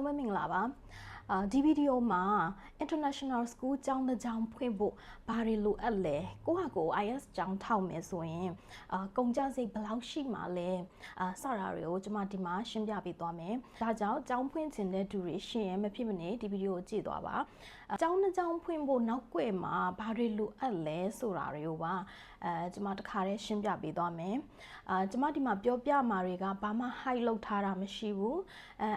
မင်္ဂလာပါဒီဗီဒီယိုမှာ international school ကျောင်းတစ်ကျောင်းဖွင့်ဖို့ဘာတွေလိုအပ်လဲကိုယ့်ဟာကိုယ် IS ကျောင်းထောက်မယ်ဆိုရင်ကုန်ကျစရိတ်ဘယ်လောက်ရှိမှာလဲစတာတွေကိုကျွန်မဒီမှာရှင်းပြပေးသွားမယ်ဒါကြောင့်ကျောင်းဖွင့်ခြင်းတဲ့သူတွေရှင်းရင်မဖြစ်မနေဒီဗီဒီယိုကိုကြည့်သွားပါကျောင်းတစ်ကျောင်းဖွင့်ဖို့နောက်ွယ်မှာဘာတွေလိုအပ်လဲဆိုတာတွေကိုပါကျွန်မတခါတည်းရှင်းပြပေးသွားမယ်ကျွန်မဒီမှာပြောပြမှာတွေကဘာမှ hide လုပ်ထားတာမရှိဘူး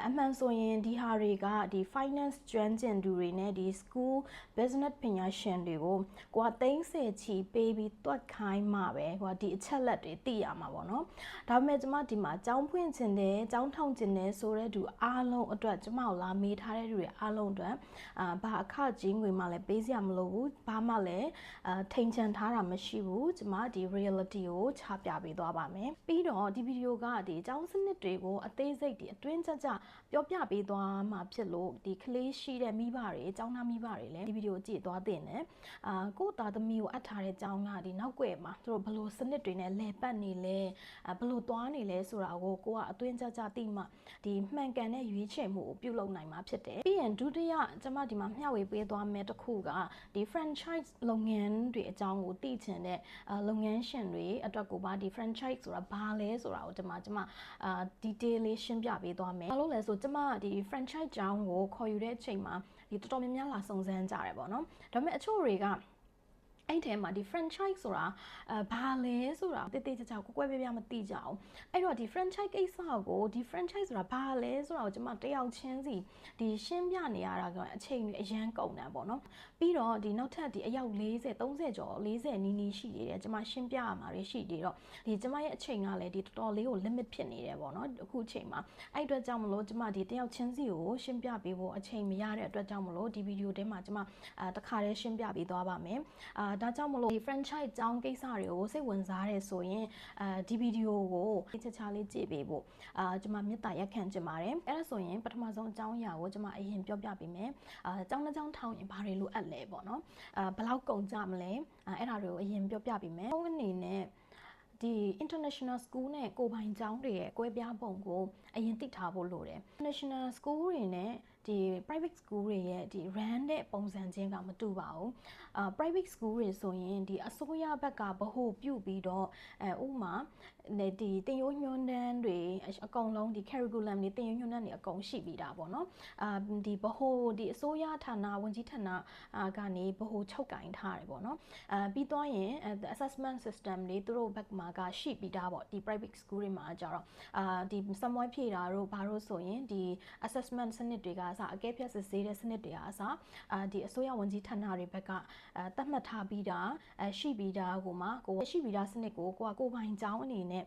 အမှန်ဆိုရင်ဒီဟာတွေကဒီ finance ကျွမ်းကျင်သူတွေနဲ့ဒီ school business ပညာရှင်တွေကိုကိုကသိန်းဆယ်ချီပေးပြီးတွက်ခိုင်းမှာပဲကိုကဒီအချက်လက်တွေသိရမှာပေါ့နော်ဒါပေမဲ့ကျွန်မဒီမှာကျောင်းဖွင့်ခြင်းတယ်ကျောင်းထောင်ခြင်းတယ်ဆိုတဲ့သူအားလုံးအတွက်ကျွန်မလာမေးထားတဲ့သူတွေအားလုံးအတွက်ဘာအခကြီးငွေမှလည်းပေးစရာမလိုဘူးဘာမှလည်းထိန်ချန်ထားတာမရှိဘူးကျွန်မဒီ reality ကိုချပြပေးသွားပါမယ်ပြီးတော့ဒီဗီဒီယိုကဒီကျောင်းစနစ်တွေကိုအသေးစိတ်ဒီအတွင်းကြပြောပြပေးသွားမှာဖြစ်လို့ဒီကလေးရှိတဲ့မိဘတွေကျောင်းသားမိဘတွေလည်းဒီဗီဒီယိုကြည့်သွားတင်တယ်ကိုယ့်သားသမီးကိုအပ်ထားတဲ့ကျောင်းကဒီနောက်ွယ်မှာသူတို့ဘယ်လိုစနစ်တွေနဲ့လဲပတ်နေလဲဘယ်လိုသွားနေလဲဆိုတာကိုကိုကအတွင်းကြသိမှဒီမှန်ကန်တဲ့ရွေးချယ်မှုကိုပြုလုပ်နိုင်မှာဖြစ်တယ်ပြီးရင်ဒုတိယကျွန်မဒီမှာမျှဝေပေးသွားမယ်တစ်ခုကဒီ franchise လုပ်ငန်းတွေအကြောင်းကိုသိချင်တဲ့လုပ်ငန်းရှင်တွေအတွက်ကိုပါဒီ franchise ဆိုတာဘာလဲဆိုတာကိုကျွန်မdetail လေးရှင်းပြပေးသွားမယ်ဘာလို့လဲဆိုကျွန်မဒီ franchise ကျောင်းကိုခေါ်ယူတဲ့အချိန်မှာဒီတော်တော်များများလာစုံစမ်းကြတယ်ပေါ့နော်ဒါပေမဲ့အချို့တွေကအဲ့ထဲမှာဒီ franchise ဆိုတာဘာလဲဆိုတာတိတိကျကျကိုကွဲပြားပြားမသိကြအောင်အဲ့တော့ဒီ franchise ကိစ္စကိုဒီ franchise ဆိုတာဘာလဲဆိုတာကိုကျွန်မတယောက်ချင်းစီဒီရှင်းပြနေရတာကအချိန်တွေအရန်ကုန်တယ်ပေါ့နော်ပြီးတော့ဒီနောက်ထပ်ဒီအယောက်40 30ကျော်40နီးနီးရှိနေတယ်ကျွန်မရှင်းပြရမှာတွေရှိနေတော့ဒီကျွန်မရဲ့အချိန်ကလည်းဒီတော်တော်လေးကို limit ဖြစ်နေတယ်ပေါ့နော်အခုအချိန်မှာအဲ့အတွက်ကြောင့်မလို့ကျွန်မဒီတယောက်ချင်းစီကိုရှင်းပြပေးဖို့အချိန်မရတဲ့အတွက်ကြောင့်မလို့ဒီဗီဒီယိုထဲမှာကျွန်မတခါတည်းရှင်းပြပေးသွားပါမယ်ဒါကြောင့်မလို့ဒီ franchise ကျောင်းကိစ္စတွေကိုစိတ်ဝင်စားတယ်ဆိုရင်ဒီဗီဒီယိုကိုချက်ချလေးကြည့်ပေးဖို့ကျွန်မမေတ္တာရက်ခံချင်ပါတယ်အဲ့ဒါဆိုရင်ပထမဆုံးအကြောင်းအရာကိုကျွန်မအရင်ပြောပြပေးမယ်ကျောင်းတစ်ကျောင်းထောင်ရင်ဘာတွေလိုအပ်လဲပေါ့နော်ဘယ်လောက်ကုန်ကြမလဲအဲ့ဒါတွေကိုအရင်ပြောပြပေးမယ်အနေနဲ့ဒီ international school နဲ့ကိုပိုင်ကျောင်းတွေရဲ့ကွဲပြားပုံကိုအရင်သိထားဖို့လိုတယ် international school တွေနဲ့ဒီ private school တွေရဲ့ဒီ run တဲ့ပုံစံချင်းကမတူပါဘူးprivate school တွေဆိုရင်ဒီအစိုးရဘက်ကဗဟိုပြုပြီးတော့ဥပမာဒီတင်ရိုးညွှန်းတန်းတွေအကုန်လုံးဒီ curriculum တွေတင်ရိုးညွှန်းတန်းတွေအကုန်ရှိပြီးတာပေါ့နော်ဒီဗဟိုဒီအစိုးရဌာနဝန်ကြီးဌာနကနေဗဟိုချုပ်ကင်ထားတယ်ပေါ့နော်ပြီးတော့ရင် assessment system တွေသူတို့ဘက်မှာကရှိပြီးသားပေါ့ဒီ private school တွေမှာကြတော့ဒီ somewhere ဖြည့်တာတို့ဘာလို့ဆိုရင်ဒီ assessment စနစ်တွေကအစအကဲဖြတ်စစ်ဆေးတဲ့စနစ်တွေကအစဒီအစိုးရဝန်ကြီးဌာနတွေဘက်ကသတ်မှတ်ထားပြီးတာရှိပြီးတာကိုမှကိုရှိပြီးသားစနစ်ကိုကိုပိုင်ကျောင်းအနေနဲ့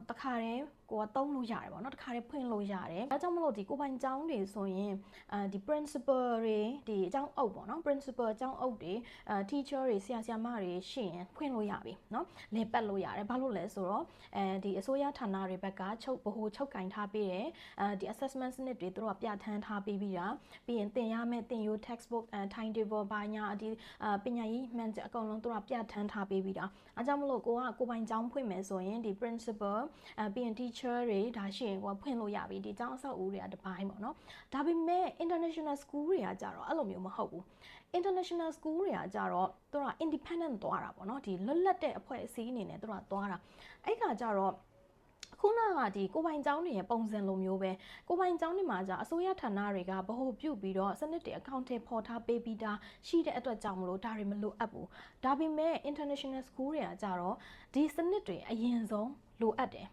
တခါတည်းကိုကသုံးလို့ရတယ်ပေါ့နော်တခါတည်းဖွင့်လို့ရတယ်ဒါကြောင့်မလို့ဒီကိုပိုင်ကျောင်းတွေဆိုရင်ဒီ principal တွေဒီအကျောင်းအုပ်ပေါ့နော် principal အကျောင်းအုပ်တွေ teacher တွေဆရာဆရာမတွေရှိရင်ဖွင့်လို့ရပြီနော်လဲပတ်လို့ရတယ်ဘာလို့လဲဆိုတော့ဒီအစိုးရဌာနတွေဘက်ကဗဟိုချုပ်ကင်ထားပေးတယ်ဒီ assessment စနစ်တွေသူတို့ကပြဋ္ဌာန်းထားပေးပြီးတာပြီးရင်သင်ရမယ့်သင်ရိုး textbook timetable ဘာညာဒီပညာရေးမှန်ချက်အကုန်လုံးသူတို့ကပြဋ္ဌာန်းထားပေးပြီးတာအဲကြောင့်မလို့ကိုပိုင်ကျောင်းဖွင့်မယ်ဆိုရင်ဒီ principal ပြီးရင် teacher တွေဒါရှိရင်ကိုဖွင့်လို့ရပြီဒီကျောင်းအဆောက်အဦတွေကတစ်ပိုင်းပေါ့နော်ဒါပေမဲ့ international school တွေကကြတော့အဲ့လိုမျိုးမဟုတ်ဘူး international school တွေကကြတော့သူက independent သွားတာပေါ့နော်ဒီလွတ်လပ်တဲ့အဖွဲ့အစည်းအနေနဲ့သူကသွားတာအဲ့ခါကြတော့ခုနကဒီကိုပိုင်ကျောင်းတွေရဲ့ပုံစံလိုမျိုးပဲကိုပိုင်ကျောင်းတွေမှာじゃအစိုးရဌာနတွေကဗဟိုပြုပြီးတော့စနစ်တွေအကောင့်ထဲပေါ်ထားပေးပြီးသားရှိတဲ့အတွက်ကြောင့်မလို့ဒါတွေမလိုအပ်ဘူးဒါပေမဲ့ international school တွေကကြတော့ဒီစနစ်တွေအရင်ဆုံးလိုအပ်တယ်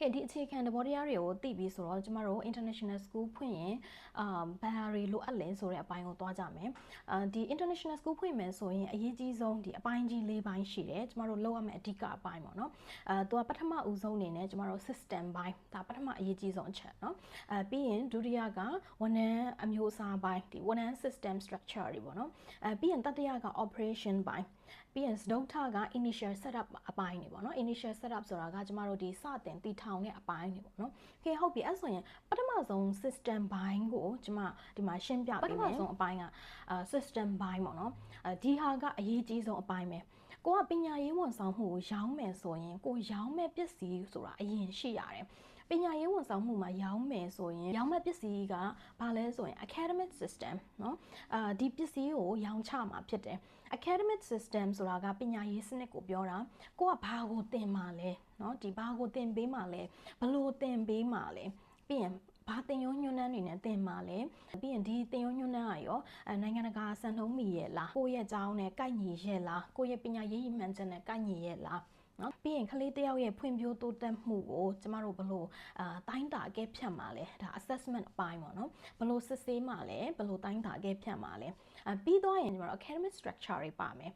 ကဲဒီအခြေခံသဘောတရားတွေကိုသိပြီးဆိုတော့ကျမတို့ international school ဖွင့်ရင်ဘာတွေလိုအပ်လဲဆိုတဲ့အပိုင်းကိုသွားကြမယ်ဒီ international school ဖွင့်မယ်ဆိုရင်အရေးကြီးဆုံးဒီအပိုင်းကြီး၄ပိုင်းရှိတယ်ကျမတို့လောက်ရမယ့်အဓိကအပိုင်းပေါ့နော်သူကပထမဦးဆုံးအနေနဲ့ကျမတို့ system ပိုင်းဒါပထမအရေးကြီးဆုံးအချက်နော်ပြီးရင်ဒုတိယကဝန်ထမ်းအမျိုးအစားပိုင်းဒီဝန်ထမ်း system structure တွေပေါ့နော်ပြီးရင်တတိယက operation ပိုင်းပြီးရင်စတုတ္ထက initial setup အပိုင်းတွေပေါ့နော် initial setup ဆိုတာကကျမတို့ဒီစတင်တည်ထောင်တဲ့အပိုင်းတွေပေါ့နော်။ခေဟုတ်ပြီအဲ့ဆိုရင်ပထမဆုံး system ဘိုင်းကိုကျမဒီမှာရှင်းပြပေးမယ်ပထမဆုံးအပိုင်းကsystem ဘိုင်းပေါ့နော်ဒီဟာကအရေးကြီးဆုံးအပိုင်းပဲကိုကပညာရေးဝန်ဆောင်မှုကိုရောင်းမယ်ဆိုရင်ကိုရောင်းမဲ့ပစ္စည်းဆိုတာအရင်ရှိရတယ် ပညာရေးဝန်ဆောင်မှုမှာရောင်းမယ်ဆိုရင်ရောင်းမဲ့ပစ္စည်းကဘာလဲဆိုရင် academic system เนาะဒီပစ္စည်းကိုရောင်းချမှာဖြစ်တယ် academic system ဆိုတာကပညာရေးစနစ်ကိုပြောတာကိုကဘာကိုသင်မှာလဲเนาะဒီဘာကိုသင်ပေးမှာလဲဘလို့သင်ပေးမှာလဲပြီးရင်ဘာတင်ရုံညွှန်းနှန်းတွေနဲ့တင်มาလဲပြီးရင်ဒီတင်ရုံညွှန်းနှန်းကရောနိုင်ငံတကာစံနှုန်းမီရဲ့လားကိုယ့်ရဲ့အကြောင်းနဲ့ကိုက်ညီရဲ့လားကိုယ့်ရဲ့ပညာရေးရည်မှန်းချက်နဲ့ကိုက်ညီရဲ့လားနော်ပြီးရင်ကလေးတယောက်ရဲ့ဖွံ့ဖြိုးတိုးတက်မှုကိုကျမတို့ဘလို့တိုင်းတာအကဲဖြတ်မှာလဲဒါ assessment အပိုင်းပေါ့နော်ဘလို့စစ်ဆေးမှာလဲဘလို့တိုင်းတာအကဲဖြတ်မှာလဲပြီးတော့ရင်ကျမတို့ academic structure တွေပါမယ်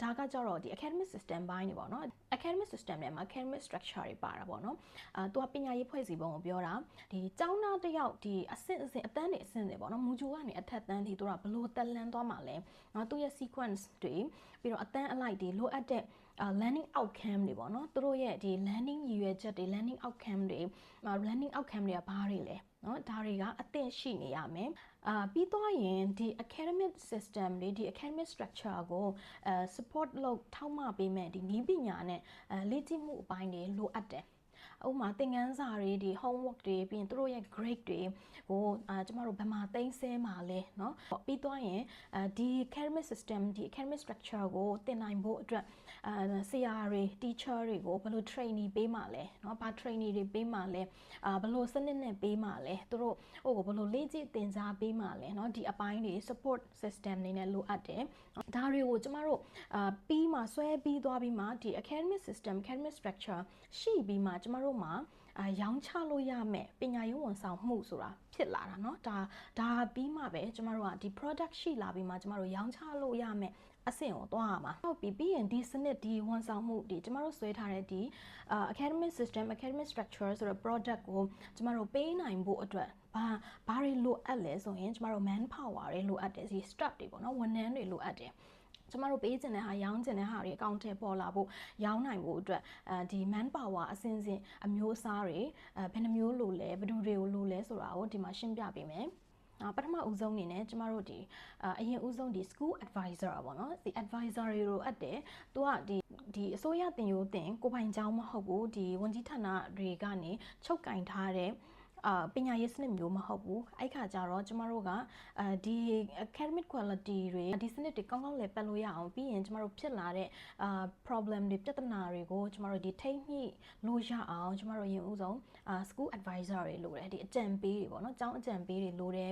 ဒါကကြတော့ဒီ academic system ဘိုင်းတွေပေါ့နော် academic system ထဲမှာ academic structure တွေပါတာပေါ့နော်သူကပညာရေးဖွဲ့စည်းပုံကိုပြောတာဒီကျောင်းသားတယောက်ဒီအတန်းတွေအဆင့်တွေပေါ့နော်မူဂျူကနေအထက်တန်းဒီသူကဘလို့တက်လန်းသွားမှာလဲနော်သူရဲ့ sequence တွေပြီးတော့အတန်းအလိုက်တွေလိုအပ်တဲ့learning outcome တွေပေါ့နော်သူတို့ရဲ့ဒီ learning ရည်ရွယ်ချက်တွေ learning outcome တွေ learning outcome တွေကဘာတွေလဲเนาะဒါတွေကအသင့်ရှိနေရမယ်ပြီးတော့ရင်ဒီ academic system တွေဒီ academic structure ကို support လုပ်ထောက်မပေးမဲ့ဒီနည်းပညာနဲ့လေ့ကျင့်မှုအပိုင်းတွေလိုအပ်တယ်ဥပမာသင်ခန်းစာတွေဒီ homework တွေပြီးရင်တို့ရဲ့ grade တွေကိုကျမတို့ဘယ်မှာသိမ်းဆည်းမှာလဲเนาะပြီးတော့ရင်ဒီ academic system ဒီ academic structure ကိုသင်နိုင်ဖို့အတွက်ဆရာတွေ teacher တွေကိုဘယ်လို training ပေးမှာလဲเนาะဘာ training တွေပေးမှာလဲဘယ်လိုစနစ်နဲ့ပေးမှာလဲတို့ဟိုဘယ်လိုလေ့ကျင့်သင်ကြားပေးမှာလဲเนาะဒီအပိုင်းတွေ support system တွေနဲ့လိုအပ်တယ်ဒါတွေကိုကျမတို့ပြီးမှဆွဲပြီးသွားပြီးမှဒီ academic system academic structure ရှိပြီးမှကျမတို့မှာရောင်းချလို့ရမယ်ပညာရေးဝန်ဆောင်မှုဆိုတာဖြစ်လာတာเนาะဒါပြီးမှပဲကျမတို့ကဒီ product ရှိလာပြီးမှကျမတို့ရောင်းချလို့ရမယ်အဆင့်ကိုသွားရမှာဟုတ်ပြီပြီးရင်ဒီစနစ်ဒီဝန်ဆောင်မှုဒီကျမတို့ဆွဲထားတဲ့ဒီ academic system academic structure ဆိုတဲ့ product ကိုကျမတို့ပေးနိုင်ဖို့အတွက်ဘာတွေလိုအပ်လဲဆိုရင်ကျမတို့ man power တွေလိုအပ်တယ်ဒီ staff တွေပေါ့နော်ဝန်ထမ်းတွေလိုအပ်တယ်ကျမတို့ပေးချင်တဲ့ဟာရောင်းချင်တဲ့ဟာတွေအကောင့်ထဲပေါ်လာဖို့ရောင်းနိုင်ဖို့အတွက်ဒီ man power အစဉ်စဉ်အမျိုးအစားတွေဘယ်နှမျိုးလိုလဲဘယ်သူတွေကိုလိုလဲဆိုတာကိုဒီမှာရှင်းပြပေးမယ်ပထမဦးဆုံးအနေနဲ့ကျမတို့ဒီအရင်ဦးဆုံးဒီ school advisor ပေါ့နော်ဒီ advisor တွေလိုအပ်တယ်သူကဒီအစိုးရတင်ရိုးတင်ကိုပိုင်ကျောင်းမဟုတ်ဘူးဒီဝန်ကြီးဌာနတွေကနေချုပ်ကင်ထားတဲ့ပညာရေးစနစ်မျိုးမဟုတ်ဘူးအဲ့ခါကျတော့ကျမတို့ကဒီ academic quality တွေဒီစနစ်တွေကောင်းကောင်းလည်ပတ်လို့ရအောင်ပြီးရင်ကျမတို့ဖြစ်လာတဲ့problem တွေပြဿနာတွေကိုကျမတို့ဒီထိမ့်ညှိလို့ရအောင်ကျမတို့ရင်ဦးဆုံးschool advisor တွေလိုတယ်ဒီအကြံပေးတွေပေါ့နော်ကျောင်းအကြံပေးတွေလိုတယ်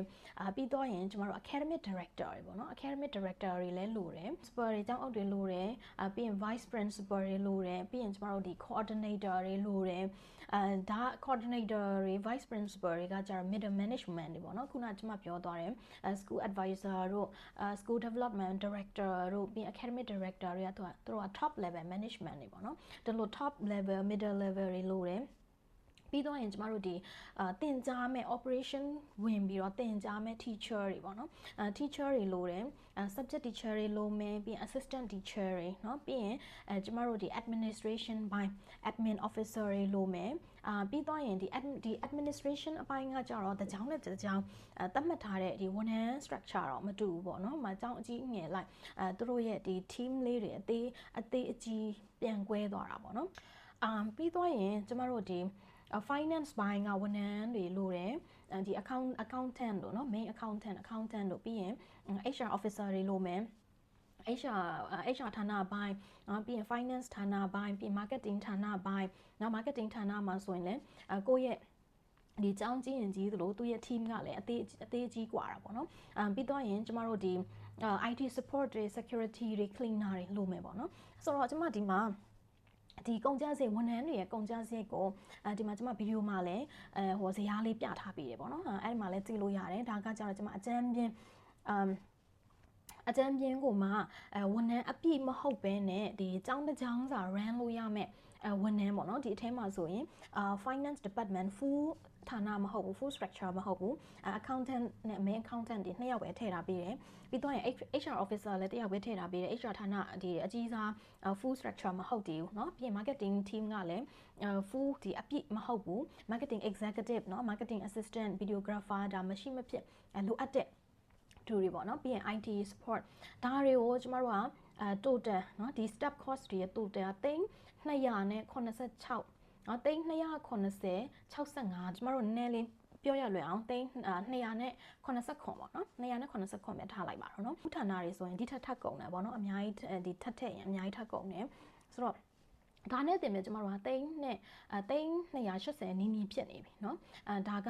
ပြီးတော့ရင်ကျမတို့ academic director တွေပေါ့နော် academic director တွေလည်းလိုတယ် principal တွေကျောင်းအုပ်တွေလိုတယ်ပြီးရင် vice principal တွေလိုတယ်ပြီးရင်ကျမတို့ဒီ coordinator တွေလိုတယ်ဒါ coordinator တွေ vice principal တွေကကျတော့ middle management တွေပေါ့နော်ခုနကကျွန်မပြောသွားတယ် school advisor တို့school development director တို့ပြီး academic director တွေကသူတို့က top level management တွေပေါ့နော်ဒီလို top level middle level တွေလိုတယ်ပြီးတော့ရင်ကျမတို့ဒီတင်ကြားမဲ့ operation ဝင်ပြီးတော့တင်ကြားမဲ့ teacher တွေပေါ့နော်teacher တွေလိုတယ်subject teacher တွေလိုမယ်ပြီးရင် assistant teacher တွေเนาะပြီးရင်ကျမတို့ဒီ administration ဘိုင်း admin officer တွေလိုမယ်ပြီးတော့ရင်ဒီ administration အပိုင်းကကြတော့တကြောင်နဲ့တကြောင်သတ်မှတ်ထားတဲ့ဒီဝန်ထမ်း structure တော့မတူဘူးပေါ့နော်။အကြောင်းအကြီးငယ်လိုက်သူတို့ရဲ့ဒီ team လေးတွေအသေးအကြီးပြန်ကွဲသွားတာပေါ့နော်။ပြီးတော့ရင်ကျမတို့ဒီfinance ဘိုင်းကဝန်ထမ်းတွေလိုတယ်ဒီ accountant တို့เนาะ main accountant တို့ပြီးရင် HR officer တွေလိုမယ်HR ဌာနဘိုင်းပြီးရင် finance ဌာနဘိုင်းပြီး marketing ဌာနဘိုင်းနော် marketing ဌာနမှာဆိုရင်လည်းကိုယ့်ရဲ့ဒီကျောင်းကြီးရင်ကြီးသလိုသူ့ရဲ့ team ကလည်းအသေးကြီးกว่าတာပေါ့နော်ပြီးတော့ရင်ကျမတို့ဒီ IT support တွေ security တွေ cleaner တွေလိုမယ်ပေါ့နော်ဆိုတော့ကျမဒီမှာဒီကုန်ကျစရိတ်ဝန်ထမ်းတွေရဲ့ကုန်ကျစရိတ်ကိုဒီမှာကျွန်မဗီဒီယိုမှာလည်းဟိုဇယားလေးပြထားပေးတယ်ပေါ့နော်အဲ့ဒီမှာလည်းကြည့်လို့ရတယ်ဒါကကြတော့ကျွန်မအကြမ်းပြင်းကိုမှဝန်ထမ်းအပြည့်မဟုတ်ဘဲနဲ့ဒီကျောင်းတစ်ကျောင်းစာ run လို့ရမယ်ဝန်ထမ်းပေါ့နော်ဒီအထဲမှာဆိုရင် finance department full ဌာနမဟုတ်ဘူး full structure မဟုတ်ဘူး accountant နဲ့ main accountant တွေနှစ်ယောက်ပဲထည့်ထားပေးတယ်ပြီးတော့ HR officer လည်းတစ်ယောက်ပဲထည့်ထားပေးတယ် HR ဌာနဒီအကြီးစား full structure မဟုတ်သေးဘူးเนาะပြီးရင် marketing team ကလည်းfull ဒီအပြည့်မဟုတ်ဘူး marketing executive เนาะ marketing assistant videographer ဒါမရှိမဖြစ်လိုအပ်တဲ့သူတွေပေါ့เนาะပြီးရင် IT support ဒါတွေကိုကျမတို့ကtotal เนาะဒီ staff cost တွေရဲ့ total သိန်း286 နော်သိန်း290 65ကျမတို့နည်းနည်းလေးပြောရလွယ်အောင်သိန်း280ခွန်ပေါ့နော်280ခွန်ပဲထားလိုက်ပါတော့နော်ဥထာဏတွေဆိုရင်ဒီထက်ကုန်တယ်ပေါ့နော်အများကြီးဒီထက်ရင်အများကြီးထက်ကုန်တယ်ဆိုတော့ဒါနဲ့တင်မယ်ကျမတို့ကသိန်း280နီးနီးဖြစ်နေပြီเนาะဒါက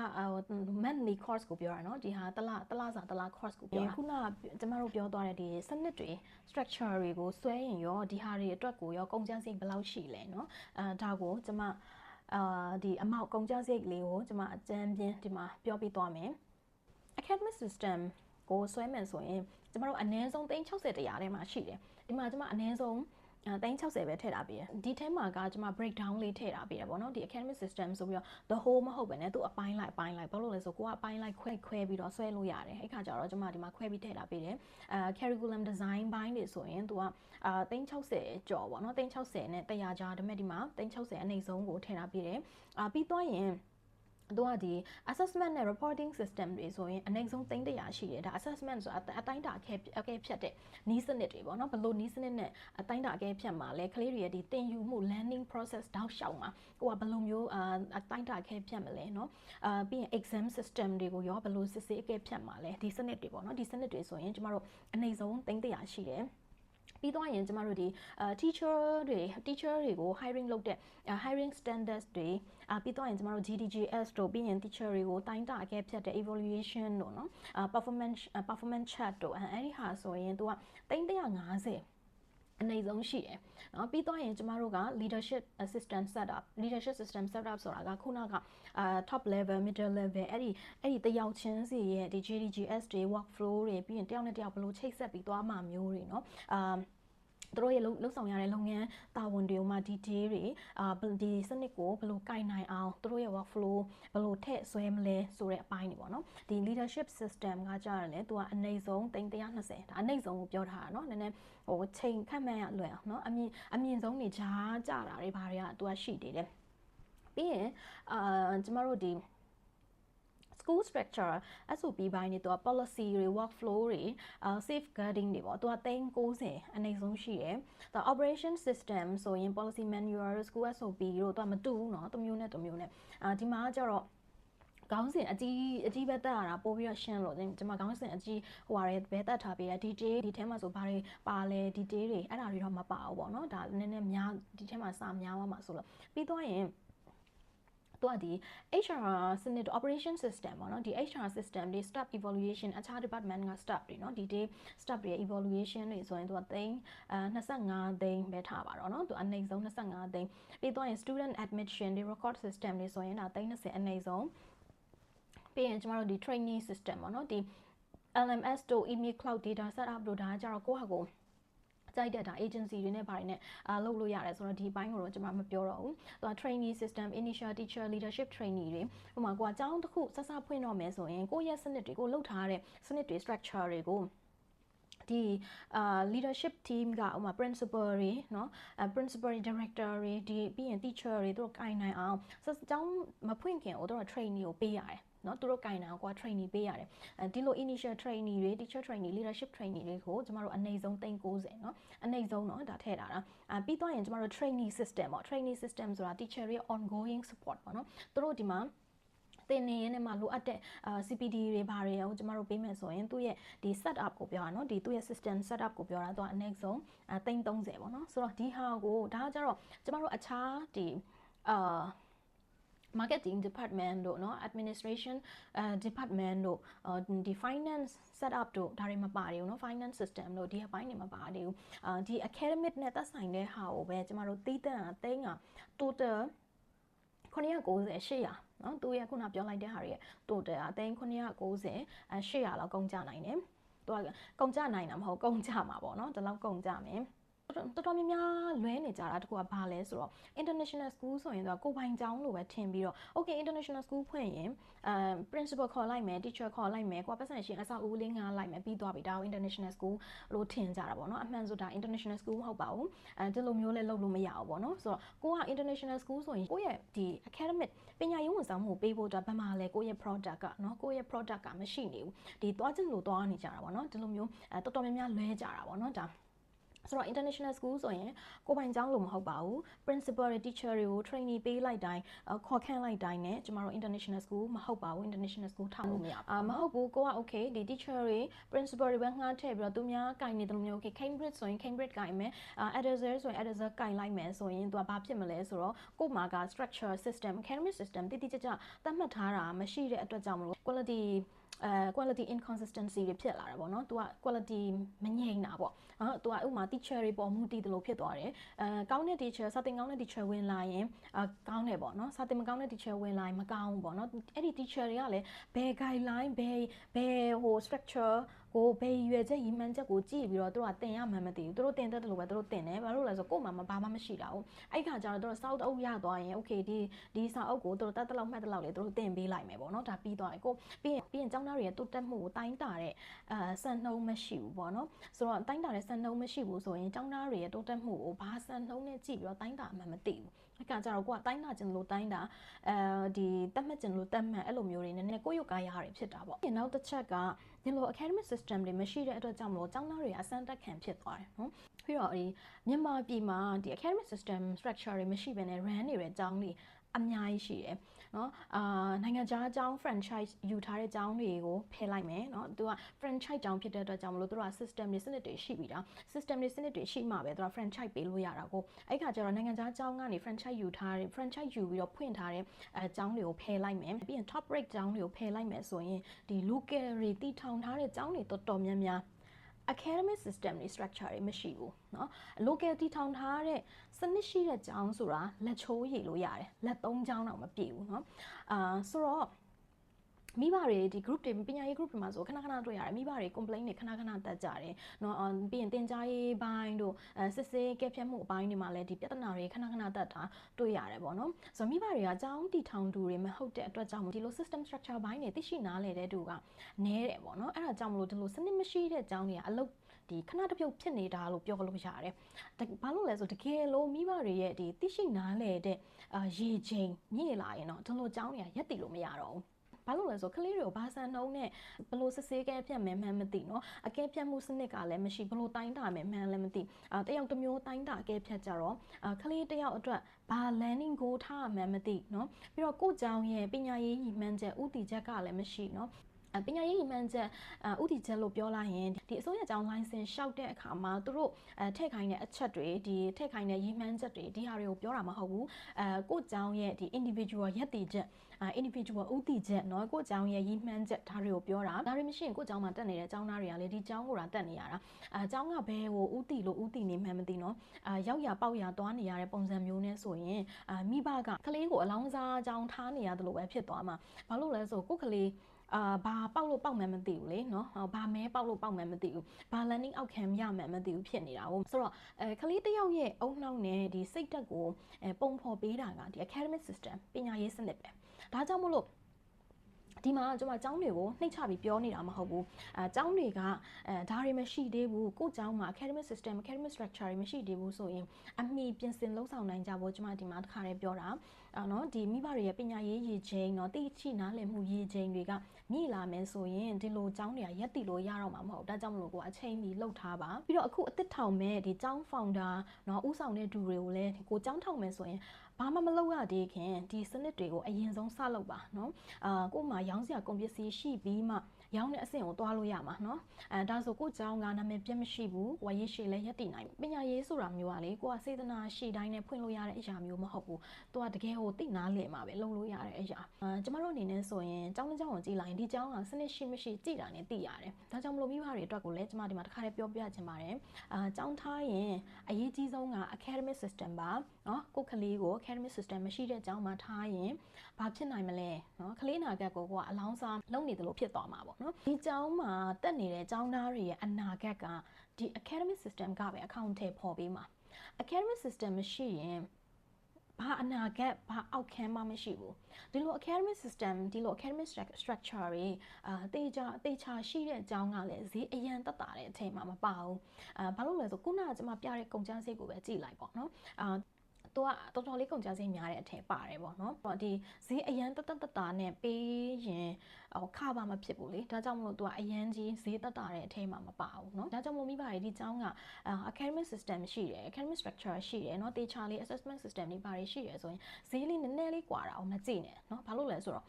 monthly course ကိုပြောတာเนาะဒီဟာတလ course ကိုပြောတာခုနကကျမတို့ပြောသွားတဲ့ဒီစနစ်တွေ structure တွေကိုဆွဲရင်ရောဒီဟာတွေအတွက်ကိုရောကုန်ကျစရိတ်ဘယ်လောက်ရှိလဲเนาะဒါကိုကျမဒီအမောက်ကုန်ကျစရိတ်လေးကိုကျမအကြမ်းပြင်းဒီမှာပြောပြသွားမယ် academic system ကိုဆွဲမယ်ဆိုရင်ကျမတို့အနည်းဆုံး360တရားထဲမှာရှိတယ်ဒီမှာကျမအနည်းဆုံး360ပဲထည့်ထားပေးတယ်ဒီထဲမှာကကျွန်မ breakdown လေးထည့်ထားပေးတယ်ပေါ့နော်ဒီ academic system ဆိုပြီးတော့ the whole မဟုတ်ပဲねသူအပိုင်းလိုက်ဘာလို့လဲဆိုကိုကအပိုင်းလိုက်ခွဲပြီးတော့ဆွဲလို့ရတယ်အဲ့ခါကျတော့ကျွန်မဒီမှာခွဲပြီးထည့်ထားပေးတယ်curriculum design ဘိုင်းတွေဆိုရင်သူက360ကျော်ပေါ့နော်360နဲ့100ကြားဒါပေမဲ့ဒီမှာ360အနည်းဆုံးကိုထည့်ထားပေးတယ်ပြီးသွားရင်သူကဒီ assessment နဲ့ reporting system တွေဆိုရင်အနည်းဆုံး300ရှိတယ်ဒါ assessment ဆိုအတိုင်းတာအကဲဖြတ်တဲ့နီးစနစ်တွေပေါ့နော်ဘလို့နီးစနစ်နဲ့အတိုင်းတာအကဲဖြတ်မှာလဲကလေးတွေရဲ့ဒီသင်ယူမှု learning process တောက်လျှောက်မှာကိုကဘလို့မျိုးအတိုင်းတာအကဲဖြတ်မလဲเนาะပြီးရင် exam system တွေကိုရောဘလို့စစ်ဆေးအကဲဖြတ်မှာလဲဒီစနစ်တွေပေါ့နော်ဒီစနစ်တွေဆိုရင်ကျမတို့အနည်းဆုံး300ရှိတယ်ပြီးတော့ရင်ကျမတို့ဒီteacher တွေကို hiring လုပ်တဲ့ hiring standards တွေပြီးတော့ရင်ကျမတို့ GDGS တို့ပြီးရင် teacher တွေကိုတိုင်းတာအကဲဖြတ်တဲ့ evaluation တို့เนาะ performance chart တို့အဲ့ဒီဟာဆိုရင်သူက350အနည်းဆုံးရှိတယ်เนาะပြီးတော့ရင်ကျမတို့က leadership system setup ဆိုတာကခုနကtop level middle level အဲ့ဒီတယောက်ချင်းစီရဲ့ဒီ GDGS တွေ workflow တွေပြီးရင်တယောက်နဲ့တယောက်ဘယ်လိုချိတ်ဆက်ပြီးသွားမှာမျိုးတွေเนาะသူတို့ရဲ့လှုပ်ဆောင်ရတဲ့လုပ်ငန်းတာဝန်တွေကိုမှ detail တွေဒီစနစ်ကိုဘယ်လိုကင်နိုင်အောင်သူတို့ရဲ့ workflow ဘယ်လိုထည့်ဆွဲမလဲဆိုတဲ့အပိုင်းတွေပေါ့နော်ဒီ leadership system ကကြာတယ်လေသူကအနည်းဆုံး320ဒါအနည်းဆုံးကိုပြောထားတာเนาะနည်းနည်းဟိုချိန်ခန့်မှန်းရလွယ်အောင်เนาะအမြင့်ဆုံးနေကြတာတွေဘာတွေကသူကရှိသေးတယ်ပြီးရင်ကျမတို့ဒီ school structure SOP ဘိုင်းတွေသူက policy တွေ workflow တွေ safeguarding တွေပေါ့သူက390အနည်းဆုံးရှိတယ်သူ operation system ဆိုရင် policy manual school SOP တို့သူကမတူဘူးเนาะတစ်မျိုးနဲ့ဒီမှာကျတော့ခေါင်းစဉ်အကြီးပဲတက်ရတာပို့ပြီးတော့ရှင်းလို့ကျွန်မခေါင်းစဉ်အကြီးဟိုဟာတွေပဲတက်ထားပေးတယ် detail ဒီထဲမှာဆိုဘာတွေပါလဲ detail တွေအဲ့ဒါတွေတော့မပါဘူးပေါ့နော်ဒါနည်းနည်းများဒီထဲမှာစာများသွားမှာဆိုလို့ပြီးတော့ရင်သူကဒီ HR စနစ် operation system ပေါ့နော်ဒီ HR system တွေ staff evaluation အခြား department က staff တွေเนาะဒီ day staff တွေ evaluation တွေဆိုရင်သူက25သိန်းပဲထားပါတော့เนาะသူအနည်းဆုံး25သိန်းပြီးတော့ရင် student admission တွေ record system တွေဆိုရင်ဒါ30အနည်းဆုံးပြီးရင်ကျမတို့ဒီ training system ပေါ့နော်ဒီ LMS တို့ email cloud data setup တို့ဒါကကြတော့ကိုယ့်ဟာကိုကြိုက်တဲ့ဒါ agency တွေနဲ့ပါတယ်နဲ့လုပ်လို့ရတယ်ဆိုတော့ဒီဘိုင်းကိုတော့ကျွန်မမပြောတော့ဘူးသူက trainee system initial teacher leadership trainee တွေဟိုမှာကိုကအကြောင်းတစ်ခုစဖွင့်တော့မယ်ဆိုရင်ကိုယ့်ရဲ့စနစ်တွေကိုလုပ်ထားတဲ့စနစ်တွေ structure တွေကိုဒီ leadership team ကဥပမာ principal တွေเนาะ principal director တွေဒီပြီးရင် teacher တွေတို့ကိုင်နိုင်အောင်အကြောင်းမဖွင့်ခင်တို့ trainee ကိုပေးရတယ်เนาะသူတို့ကင်နိုင်အောင်ကွာ training ပေးရတယ်ဒီလို initial training တွေ teacher training leadership training တွေကိုကျမတို့အနည်းဆုံး390เนาะအနည်းဆုံးเนาะဒါထည့်ထားတာပြီးတော့ရင်ကျမတို့ training system ပေါ့ training system ဆိုတာ teacher တွေ ongoing support ပေါ့เนาะသူတို့ဒီမှာတင်နေရင်းနဲ့မှလိုအပ်တဲ့CPD တွေဘာတွေရောကျမတို့ပေးမယ်ဆိုရင်သူ့ရဲ့ဒီ set up ကိုပြောတာเนาะဒီသူ့ရဲ့ system set up ကိုပြောတာသူကအနည်းဆုံး330ပေါ့เนาะဆိုတော့ဒီဟာကိုဒါကကြတော့ကျမတို့အခြားဒီmarketing department တို့เนาะ administration department တို့ဒီ finance setup တို့ဒါတွေမပါသေးဘူးเนาะ finance system တို့ဒီအပိုင်းတွေမပါသေးဘူးဒီ academic နဲ့သက်ဆိုင်တဲ့ဟာကိုပဲကျမတို့သိတဲ့သိန်းက total 990 800เนาะသူရဲ့ခုနပြောလိုက်တဲ့ဟာတွေရဲ့ total အသိန်း990 800လောက်ကုန်ကြနိုင်တယ်သူကကုန်ကြနိုင်တာမဟုတ်ကုန်ကြမှာပေါ့เนาะဒီလောက်ကုန်ကြမယ်တော်တော်များများလွဲနေကြတာတကူကဘာလဲဆိုတော့ international school ဆိုရင်တော့ကိုပိုင်ကျောင်းလိုပဲထင်ပြီးတော့ okay international school ဖွင့်ရင်principal ခေါ်လိုက်မယ် teacher ခေါ်လိုက်မယ်ကိုကပတ်စံရှင်အဆောက်အဦလေးငှားလိုက်မယ်ပြီးသွားပြီဒါကို international school လို့ထင်ကြတာပေါ့နော်အမှန်ဆိုတာ international school မဟုတ်ပါဘူးဒီလိုမျိုးလဲလုပ်လို့မရဘူးပေါ့နော်ဆိုတော့ကိုက international school ဆိုရင်ကိုရဲ့ဒီ academic ပညာရေးဝန်ဆောင်မှုပေးဖို့အတွက်ဘာမှလဲကိုရဲ့ product ကနော်ကိုရဲ့ product ကမရှိနေဘူးဒီသွားခြင်းလို့သွားနေကြတာပေါ့နော်ဒီလိုမျိုးတော်တော်များများလွဲကြတာပေါ့နော်ဒါ ဆိုတော့ international school ဆိုရင်ကိုပိုင်ကျောင်းလို့မဟုတ်ပါဘူး principal တွေ teacher တွေကို training ပေးလိုက်တိုင်းခေါ်ခန့်လိုက်တိုင်းနဲ့ကျမတို့ international school မဟုတ်ပါဘူး international school ထောက်လို့မရဘူးမဟုတ်ဘူးကိုက okay ဒီ teacher တွေ principal တွေပဲငှားထည့်ပြီးတော့သူများကင်နေတယ်လို့မျိုး okay Cambridge ဆိုရင် Cambridge ကင်မယ်Edinburgh ဆိုရင် Edinburgh ကင်လိုက်မယ်ဆိုရင်သူကဘာဖြစ်မလဲဆိုတော့ကို့မှာက structure system academic system တိတိကျကျသတ်မှတ်ထားတာမရှိတဲ့အတွက်ကြောင့်မလို့ quality inconsistency တွေဖြစ်လာတာပေါ့နော်။ तू က quality မငြိမ်တာပေါ့။तू ကဥပမာ teacher တွေပေါ်မူတည်တယ်လို့ဖြစ်သွားတယ်။ကောင်းတဲ့ teacher စာသင်ကောင်းတဲ့ teacher ဝင်လာရင်ကောင်းတယ်ပေါ့နော်။စာသင်မကောင်းတဲ့ teacher ဝင်လာရင်မကောင်းဘူးပေါ့နော်။အဲ့ဒီ teacher တွေကလည်းဘယ် guideline ဘယ်ဟို structure ကိုဘယ်ရွယ်ချက်ရည်မှန်းချက်ကိုကြည့်ပြီးတော့သူတို့ကတင်ရမှန်းမသိဘူး။သူတို့တင်တတ်တယ်လို့ပဲသူတို့တင်တယ်။ဘာလို့လဲဆိုကို့မှာဘာမှမရှိတာဘူး။အဲ့ခါကျတော့သူတို့စောက်အုပ်ရသွားရင် okay ဒီစာအုပ်ကိုသူတို့တတ်တလောက်မှတ်တလောက်လေသူတို့တင်ပေးလိုက်မယ်ပေါ့နော်။ဒါပြီးသွားပြီကိုပြီးရင်ကျောင်းသားတွေရဲ့တိုးတက်မှုကိုတိုင်းတာတဲ့စံနှုန်းမရှိဘူးပေါ့နော်ဆိုတော့တိုင်းတာတဲ့စံနှုန်းမရှိဘူးဆိုရင်ကျောင်းသားတွေရဲ့တိုးတက်မှုကိုဘာစံနှုန်းနဲ့ကြည့်ပြီးတော့တိုင်းတာမှမသိဘူးအဲ့ကကြတော့ကိုကတိုင်းတာကျင်လို့တိုင်းတာဒီတတ်မှတ်ကျင်လို့တတ်မှတ်အဲ့လိုမျိုးတွေနည်းနည်းကိုယ့်ရုပ်ကားရတွေဖြစ်တာပေါ့နောက်တစ်ချက်ကဒီလို academic system တွေမရှိတဲ့အတွက်ကြောင့်မလို့ကျောင်းသားတွေအစမ်းတက်ခံဖြစ်သွားတယ်နော်ပြီးတော့ဒီမြန်မာပြည်မှာဒီ academic system structure တွေမရှိဘဲနဲ့ run နေတဲ့ကျောင်းတွေအများကြီးရှိတယ်เนาะနိုင်ငံခြားအကြောင်း franchise ယူထားတဲ့အကြောင်းတွေကိုဖယ်လိုက်မယ်เนาะသူက franchise အကြောင်းဖြစ်တဲ့အတွက်ကြောင့်မလို့သူတို့က system တွေစနစ်တွေရှိပြီလား system တွေစနစ်တွေရှိမှပဲသူက franchise ပေးလို့ရတာကိုအဲ့ခါကျတော့နိုင်ငံခြားအကြောင်းကနေ franchise ယူထားတဲ့ franchise ယူပြီးတော့ဖွင့်ထားတဲ့အကြောင်းတွေကိုဖယ်လိုက်မယ်ပြီးရင် top rate အကြောင်းတွေကိုဖယ်လိုက်မယ်ဆိုရင်ဒီ local တွေတည်ထောင်ထားတဲ့အကြောင်းတွေတော်တော်များများ academic system တွေ structure တွေမရှိဘူးเนาะ local တည်ထောင်ထားတဲ့စနစ်ရှိတဲ့ကျောင်းဆိုတာလက်ချိုးရည်လို့ရတယ်လက်သုံးကျောင်းတော့မပြည့်ဘူးเนาะဆိုတော့မိဘတွေဒီ group တွေပညာရေး group တွေမှာဆိုခဏခဏတွေ့ရတယ်မိဘတွေ complain တွေခဏခဏတက်ကြတယ်เนาะပြီးရင်တင် जा ရေးပိုင်းတို့စစ်ဆေးကဲဖြတ်မှုအပိုင်းတွေမှာလည်းဒီပြဿနာတွေခဏခဏတက်တာတွေ့ရတယ်ပေါ့နော်ဆိုတော့မိဘတွေကအကြောင်းတည်ထောင်သူတွေမဟုတ်တဲ့အတွက်ကြောင့်ဒီလို system structure ဘိုင်းတွေသိရှိနားလည်တဲ့သူကနည်းတယ်ပေါ့နော်အဲ့ဒါကြောင့်မလို့ဒီလိုစနစ်မရှိတဲ့အကြောင်းတွေကအလုပ်ဒီခဏတစ်ပြုတ်ဖြစ်နေတာလို့ပြောလို့ရတယ်။ဘာလို့လဲဆိုတကယ်လို့မိဘတွေရဲ့ဒီသိရှိနားလည်တဲ့ရေချိန်ညှိလာရင်တော့ဒီလိုအကြောင်းတွေကရက်တည်လို့မရတော့ဘူး။ဘာလို့လဲဆိုကလေးတွေကိုဘာစံနှုန်းနဲ့ဘလို့စစ်ဆေးကဲဖြတ်မယ်မှန်းမသိနော်အကဲဖြတ်မှုစနစ်ကလည်းမရှိဘလို့တိုင်းတာမယ်မှန်းလည်းမသိတယောက်တစ်မျိုးတိုင်းတာအကဲဖြတ်ကြတော့ကလေးတယောက်အတွက်ဘာ learning goal ထားမှန်းမသိနော်ပြီးတော့ကိုယ့်ကျောင်းရဲ့ပညာရေးရည်မှန်းချက်ဥတီချက်ကလည်းမရှိနော်ပညာရေးမှန်ချက်ဥတီချက်လို့ပြောလိုက်ရင်ဒီအစိုးရကျောင်း license ရှောက်တဲ့အခါမှာသူတို့ထည့်ခိုင်းတဲ့အချက်တွေဒီထည့်ခိုင်းတဲ့ရည်မှန်းချက်တွေဒီဟာတွေကိုပြောတာမဟုတ်ဘူးကိုယ့်ကျောင်းရဲ့ဒီ individual ရက်တည်ချက်individual ဥတီချက်เนาะကိုယ့်ကျောင်းရဲ့ရည်မှန်းချက်ဒါတွေကိုပြောတာဒါတွေမရှိရင်ကိုယ့်ကျောင်းမှာတက်နေတဲ့ကျောင်းသားတွေကလေဒီကျောင်းကိုတက်နေရတာကျောင်းကဘယ်ကိုဥတီလို့ဥတီနေမှန်းမသိเนาะရောက်ရပေါက်ရသွားနေရတဲ့ပုံစံမျိုးနဲ့ဆိုရင်မိဘကကလေးကိုအလောင်းစားကျောင်းထားနေရတယ်လို့ပဲဖြစ်သွားမှာဘာလို့လဲဆိုကိုယ့်ကလေးဘာပေါက်လို့ပေါက်မှန်းမသိဘူးလေနော်ဘာမဲပေါက်လို့ပေါက်မှန်းမသိဘူးဘာ learning outcome ရမှန်းမသိဘူးဖြစ်နေတာဟုတ်ဆိုတော့ကလေးတစ်ယောက်ရဲ့အုံနှောက်နဲ့ဒီစိတ်ဓာတ်ကိုပုံဖော်ပေးတာကဒီ academic system ပညာရေးစနစ်ပဲဒါကြောင့်မို့လို့ဒီမှာကျွန်မကျောင်းတွေကိုနှိပ်ချပြီးပြောနေတာမဟုတ်ဘူးကျောင်းတွေကဒါတွေမရှိသေးဘူးကိုကျောင်းမှာ academic system academic structure တွေမရှိသေးဘူးဆိုရင်အမီပြင်ဆင်လှုပ်ဆောင်နိုင်ကြဖို့ကျွန်မဒီမှာတစ်ခါတည်းပြောတာနော်ဒီမိဘတွေရဲ့ပညာရေးရည်ချိန်နော်သိချိနားလည်မှုရည်ချိန်တွေကမြည်လာမယ်ဆိုရင်ဒီလိုကျောင်းတွေကရက်တည်လို့ရတော့မှာမဟုတ်ဒါကြောင့်မလို့ကိုအချိန်မီလှုပ်ထားပါပြီးတော့အခုအသစ်ထောင်မဲ့ဒီကျောင်း founder နော်ဥဆောင်တဲ့သူတွေကိုလည်းကိုကျောင်းထောင်မယ်ဆိုရင်ဘာမှမလုပ်ရသေးခင်ဒီစနစ်တွေကိုအရင်ဆုံးစလုပ်ပါနော်ကို့မှာရောင်းစရာကုန်ပစ္စည်းရှိပြီးမှရောင်းတဲ့အဆင့်ကိုတွားလို့ရမှာနော်ဒါဆိုကိုကျောင်းကနာမည်ပြတ်မရှိဘူးဝါရေးရှိလဲရက်တည်နိုင်ပညာရေးဆိုတာမျိုးကလေကိုကစေတနာရှိတိုင်းနဲ့ဖွင့်လို့ရတဲ့အရာမျိုးမဟုတ်ဘူးသူကတကယ်ဟိုသိနာလည်မှာပဲလုပ်လို့ရတဲ့အရာကျမတို့အနေနဲ့ဆိုရင်ကျောင်းတစ်ကျောင်းကိုကြည့်လိုက်ရင်ဒီကျောင်းကစနစ်ရှိမရှိကြည့်တာနဲ့သိရတယ်ဒါကြောင့်မလို့မိဘတွေအတွက်ကိုလည်းကျမဒီမှာတစ်ခါတည်းပြောပြချင်ပါတယ်ကျောင်းထားရင်အရေးကြီးဆုံးက academic system ပါနော်ကိုကလေးကို academic system မရှိတဲ့ကျောင်းမှာထားရင်ဘာဖြစ်နိုင်မလဲနော်ကလေးနာဂတ်ကိုကအလောင်းစားလုပ်နေတယ်လို့ဖြစ်သွားမှာပေါ့နော်ဒီကျောင်းမှာတက်နေတဲ့ကျောင်းသားတွေရဲ့အနာဂတ်ကဒီ academic system ကပဲအကောင့်ထဲပေါ်ပေးမှာ academic system မရှိရင်ဘာအနာဂတ်ဘာအောက်ခန်းမှမရှိဘူးဒီလို academic system ဒီလို academic structure တွေတေချာရှိတဲ့အကြောင်းကလည်းဈေးအရန်တက်တာတဲ့အချိန်မှာမပါဘူးဘာလို့လဲဆိုခုနကကျွန်မပြတဲ့ကုန်ကျစရိတ်ကိုပဲကြည့်လိုက်ပေါ့နော်သူကတော်တော်လေးကုန်ကျစရိတ်များတဲ့အထက်ပါတယ်ပေါ့နော်ဒီဈေးအရန်တက်တာနဲ့ပေးရင် ခါပါမဖြစ်ဘူးလေဒါကြောင့်မလို့သူကအရန်ကြီးဈေးတက်တာတဲ့အထဲမှာမပါဘူးเนาะဒါကြောင့်မို့မိဘတွေဒီကျောင်းကacademic system ရှိတယ် academic structure ရှိတယ်เนาะတေချာလေး assessment system တွေဘာတွေရှိတယ်ဆိုရင်ဈေးလေးနည်းနည်းလေးကွာတာအောင်မကြည့်နဲ့เนาะဘာလို့လဲဆိုတော့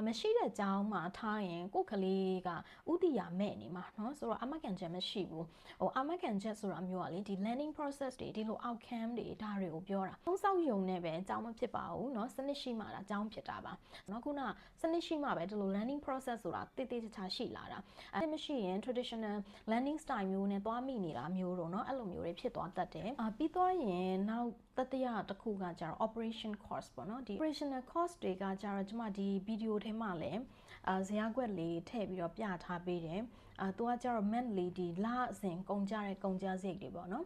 မရှိတဲ့ကျောင်းမှာထားရင်ကိုယ့်ကလေးကဥတီယာမဲ့နေမှာเนาะဆိုတော့အမကန်ချက်မရှိဘူးအမကန်ချက်ဆိုတာမျိုးကလေဒီ learning process တွေဒီလို outcome တွေဒါတွေကိုပြောတာသုံးဆောက်ယုံနဲ့ပဲကျောင်းမဖြစ်ပါဘူးเนาะစနစ်ရှိမှဒါကျောင်းဖြစ်တာပါเนาะခုနစနစ်ရှိမှပဲဒီလို learning process ဆိုတာတိတိကျကျရှိလာတာမရှိရင် traditional learning style မျိုးနဲ့သွားမိနေတာမျိုးတော့เนาะအဲ့လိုမျိုးတွေဖြစ်သွားတတ်တယ်ပြီးသွားရင်နောက်တတိယတစ်ခုကကျတော့ operation cost ပေါ့เนาะဒီ operational cost တွေကကျတော့ကျွန်မဒီ video ထဲမှာလည်းဇာတ်ကွက်လေးထည့်ပြီးတော့ပြထားပေးတယ်သူကကျတော့ monthly ဒီလစဉ်ကုန်ကြတဲ့ကုန်ကြစရိတ်တွေပေါ့เนาะ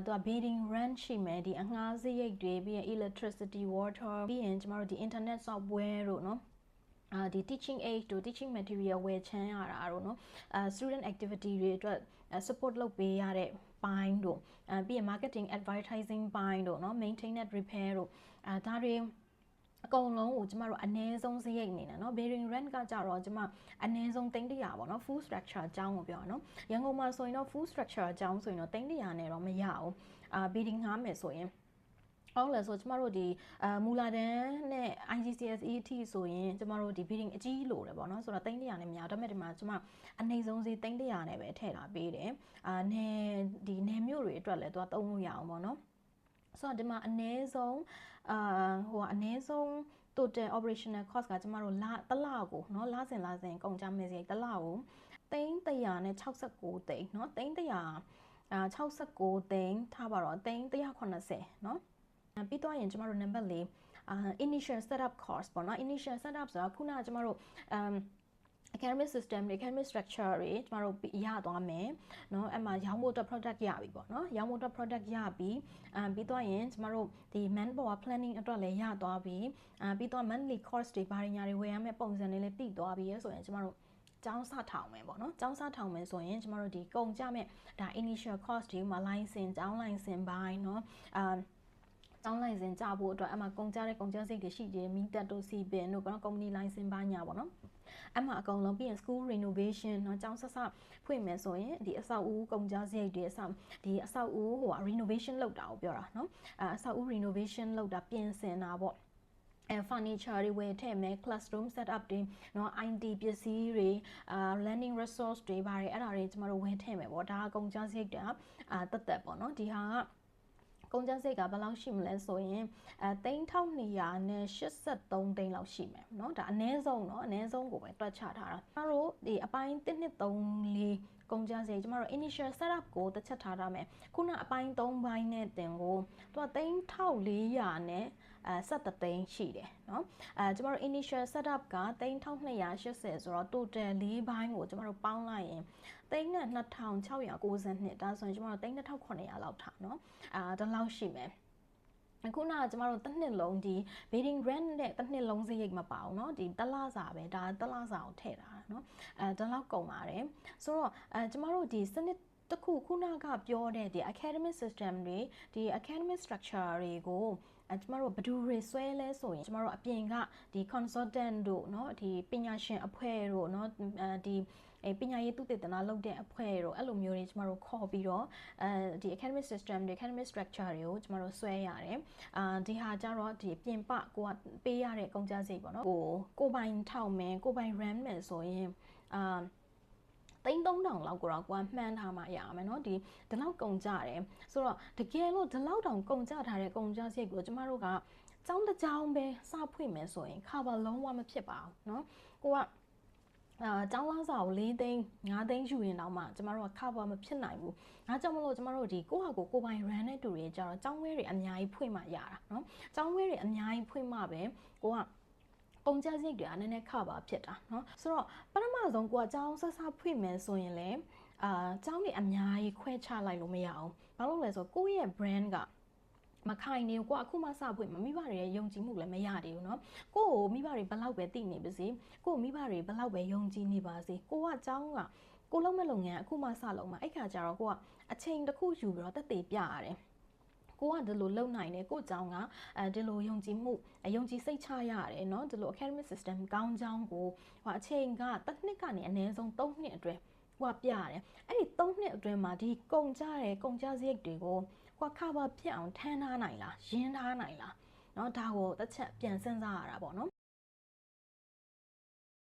သူက building rent ရှိမယ်ဒီအငှားစရိတ်တွေပြီးရင် electricity water ပြီးရင်ကျမတို့ဒီ internet software တို့เนาะဒီ teaching aid တို့ teaching material ဝယ်ချမ်းရတာတို့เนาะstudent activity တွေအတွက် support လုပ်ပေးရတဲ့ပိုင်းတို့ပြီးရင် marketing advertising ပိုင်းတို့เนาะ maintenance repair တို့ဒါတွေအကုန်လုံးကိုကျမတို့အနည်းဆုံးစရိတ်နေတယ်เนาะ bearing rent ကကြတော့ကျမအနည်းဆုံး300ပေါ့เนาะ full structure အကြောင်းကိုပြောတာเนาะရန်ကုန်မှာဆိုရင်တော့ full structure အကြောင်းဆိုရင်တော့300နဲ့တော့မရဘူးbearing ငှားမယ်ဆိုရင်ဟုတ်လဲဆိုကျမတို့ဒီမူလာတန်းနဲ့ IGCSE အထိဆိုရင်ကျမတို့ဒီ bidding အကြီးလို့တယ်ပေါ့နော်ဆိုတော့300နဲ့မရဒါပေမဲ့ဒီမှာကျမအနည်းဆုံးဈေး300နဲ့ပဲထည့်လာပေးတယ်နယ်မြို့တွေအတွက်လည်းသူကသုံးလို့ရအောင်ပေါ့နော်ဆိုတော့ဒီမှာအနည်းဆုံးအနည်းဆုံး total operational cost ကကျမတို့တစ်လကိုเนาะလစဉ်ကုန်ကြမယ်စရိတ်တစ်လကို369သိန်းเนาะ369သိန်းထားပါတော့380เนาะပြီးတော့ရင်ကျမတို့ number 4 initial setup cost ပေါ့နော် initial setup ဆိုတာခုနကကျမတို့ academic system တွေ academic structure တွေကျမတို့ရသွားမယ်เนาะအဲ့မှာရောင်းဖို့အတွက် product ရပြီပေါ့နော်ရောင်းဖို့အတွက် product ရပြီပြီးတော့ရင်ကျမတို့ဒီ manpower planning အတွက်လည်းရသွားပြီပြီးတော့ monthly course တွေဘာညာတွေဝယ်ရမယ့်ပုံစံတွေလည်းတည်သွားပြီဆိုရင်ကျမတို့ကျောင်းစထောင်မယ်ပေါ့နော်ကျောင်းစထောင်မယ်ဆိုရင်ကျမတို့ဒီကုန်ကြမဲ့ဒါ initial cost တွေမှာ license ကျောင်း license ဘိုင်းเนาะကျောင်း license ကြဖို့အတွက်အမှကုန်ကြတဲ့ကုန်ကြစိတ်တွေရှိတယ်မီတက်တို့စီပင်တို့ကတော့ company license ဘာညာပေါ့နော်အမှအကုန်လုံးပြီးရင် school renovation เนาะကျောင်းဆက်ဖွင့်မယ်ဆိုရင်ဒီအဆောက်အဦကုန်ကြစရိတ်တွေဒီအဆောက်အဦrenovation လုပ်တာကိုပြောတာเนาะအဆောက်အဦ renovation လုပ်တာပြင်ဆင်တာပေါ့furniture တွေဝယ်ထည့်မယ် classroom setup တွေเนาะ IT ပစ္စည်းတွေlearning resource တွေပါတယ်အဲ့ဒါတွေကျမတို့ဝယ်ထည့်မယ်ပေါ့ဒါကကုန်ကြစရိတ်တွေတက်ပေါ့เนาะဒီဟာကကုန်ကျစရိတ်ကဘယ်လောက်ရှိမလဲဆိုရင်3283သိန်းလောက်ရှိမယ်เนาะဒါအနည်းဆုံးเนาะအနည်းဆုံးကိုပဲတွက်ချထားတာကျမတို့ဒီအပိုင်း1 2 3 4ကုန်ကျစရိတ်ကျမတို့ initial setup ကိုတစ်ချက်ထားမယ်ခုနအပိုင်း3ပိုင်းနဲ့တင်ကိုသူက3400နဲ့17သိန်းရှိတယ်เนาะကျမတို့ initial setup က3280ဆိုတော့ total 4ပိုင်းကိုကျမတို့ပေါင်းလိုက်ရင်2692ဒါဆိုရင်ကျမတို့3900လောက်ထားเนาะဒါလောက်ရှိမယ်အခုနကကျမတို့တစ်နှစ်လုံးဒီ bidding rent နဲ့တစ်နှစ်လုံးစရိတ်မပါဘူးเนาะဒီတစ်လစာပဲဒါတစ်လစာကိုထည့်ထားတာเนาะဒါလောက်ကုန်ပါတယ်ဆိုတော့ကျမတို့ဒီစနစ်တခုခုနကပြောတဲ့ဒီ academic system တွေဒီ academic structure တွေကိုကျမတို့ဘယ်သူတွေဆွဲလဲဆိုရင်ကျမတို့အပြင်ကဒီ consultant တို့เนาะဒီပညာရှင်အဖွဲ့တို့เนาะဒီပညာရေးသုတေသနလုပ်တဲ့အဖွဲ့တို့အဲ့လိုမျိုးတွေကျမတို့ခေါ်ပြီးတော့ဒီ academic system တွေ academic structure တွေကိုကျမတို့ဆွဲရတယ်ဒီဟာကြတော့ဒီပြင်ပကိုကပေးရတဲ့ကုန်ကျစရိတ်ပေါ့နော်ကိုပိုင်ထောက်မယ်ကိုပိုင် run မယ်ဆိုရင်3000လောက်ကိုတော့ကိုကမှန်းထားမှရမယ်เนาะဒီလောက်ကုန်ကြတယ်ဆိုတော့တကယ်လို့ဒီလောက်တောင်ကုန်ကြထားတဲ့ကုန်ကျစရိတ်ကိုကျမတို့ကကျောင်းတစ်ကျောင်းပဲစဖွင့်မယ်ဆိုရင် cover လုံးဝမဖြစ်ပါဘူးเนาะကိုကကျောင်းလာစာကို4သိန်း5သိန်းယူရင်တော့မှကျမတို့က cover မဖြစ်နိုင်ဘူး။ဒါကြောင့်မလို့ကျမတို့ဒီကိုယ့်ဟာကိုပိုင် run တဲ့တူတွေကြတော့ကျောင်းဝဲတွေအများကြီးဖွင့်မှရတာเนาะ။ကျောင်းဝဲတွေအများကြီးဖွင့်မှပဲကိုကကုန်ကျစရိတ်တွေကနည်းနည်း cover ဖြစ်တာเนาะဆိုတော့ပထမဆုံးကိုကကျောင်းဆက်ဖွင့်မယ်ဆိုရင်လည်းကျောင်းတွေအများကြီးခွဲခြားလိုက်လို့မရအောင်။ဘာလို့လဲဆိုကိုယ့်ရဲ့ brand ကမခိုင်နေကိုအခုမှစဖွင့်မိဘတွေရဲ့ယုံကြည်မှုလည်းမရသေးဘူးเนาะကိုယ့်ကိုမိဘတွေဘယ်လောက်ပဲသိနေပါစေကိုယ့်မိဘတွေဘယ်လောက်ပဲယုံကြည်နေပါစေကိုကအကြောင်းကကိုလုံးမဲ့လုပ်ငန်းအခုမှစလုံးမှာအဲ့ခါကျတော့ကိုကအချိန်တစ်ခုယူပြီးတော့တက်သေးပြရတယ်ကို ကိုကဒီလိုလုံနိုင်တယ်ကိုကြောင်းကဒီလိုယုံကြည်မှုယုံကြည်စိတ်ချရတယ်เนาะဒီလို academic system ကောင်းကြောင်းကိုဟိုအချိန်ကတစ်နှစ်ကနေအနည်းဆုံး3နှစ်အတွင်းဟိုပြရတယ်အဲ့ဒီ3နှစ်အတွင်းမှာဒီကုန်ကြတဲ့ကုန်ကြစရိတ်တွေကိုဟို cover ဖြစ်အောင်ထမ်းထားနိုင်လားရင်းထားနိုင်လားเนาะဒါကိုတစ်ချက်ပြန်စဉ်းစားရတာပေါ့နော်